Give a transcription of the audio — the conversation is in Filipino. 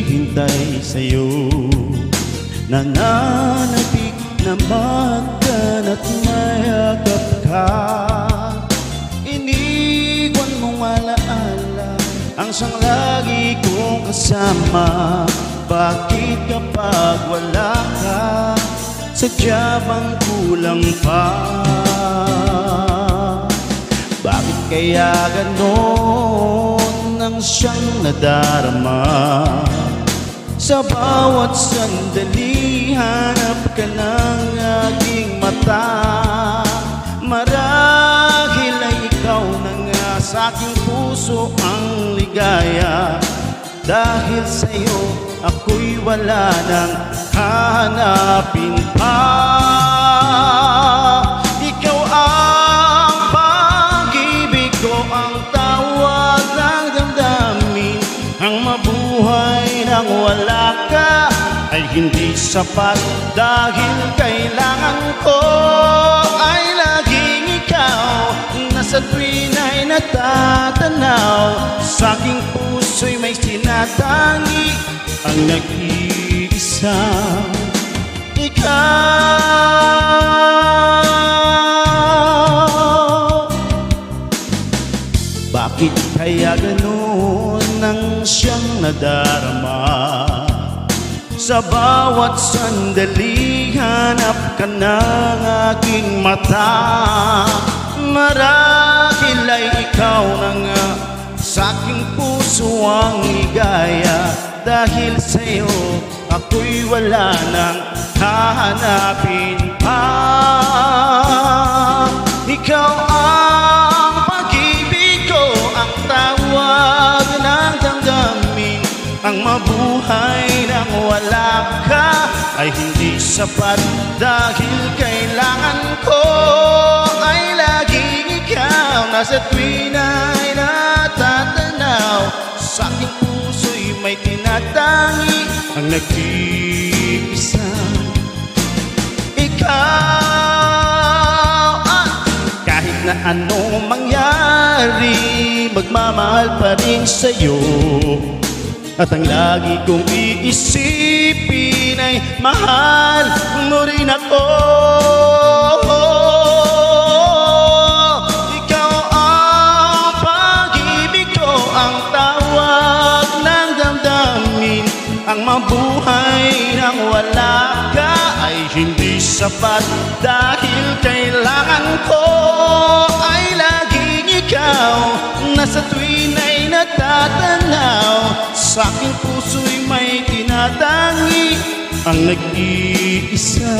naghihintay sa'yo. Nananabik na magkana't mayakap ka. Iniwan mong alaala ang siyang lagi kong kasama. Bakit kapag wala ka, sadya bang kulang pa? Bakit kaya ganon ang siyang nadarama? Sa bawat sandali, hanap ka ng aking mata. Marahil ay ikaw na nga sa aking puso ang ligaya. Dahil sa'yo ako'y wala nang hanapin pa. Ikaw ang pag-ibig ko, ang tawag ng damdamin. Ang mabuhay nang wala ka ay hindi sapat. Dahil kailangan ko ay laging ikaw. Nasa tuwin ay natatanaw, sa aking puso'y may sinatangi ang nag-iisa, ikaw. Bakit kaya ganon ang siyang nadarama? Sa bawat sandali, hanap ka ng aking mata. Marahil ay ikaw na nga sa aking puso ang ligaya. Dahil sa'yo ako'y wala nang hahanapin pa. Ikaw ang pag-ibig ko, ang tawag ng damdamin. Ang mabuhay nang wala ka ay hindi sapat. Dahil kailangan ko ay laging ikaw. Nasa tuwin ay natatanaw, sa aking puso'y may tinatangi ang nag-iisa, ikaw. Kahit na anong mangyari, magmamahal pa rin sa'yo. At ang lagi kong iisipin ay mahal mo rin ako. Ikaw ang pag-ibig ko, ang tawag ng damdamin. Ang mabuhay nang wala ka ay hindi sapat. Dahil kailangan ko ay laging ikaw. Nasa tuwin ay natatanaw, sa aking puso'y may tinatangi ang nag-iisa.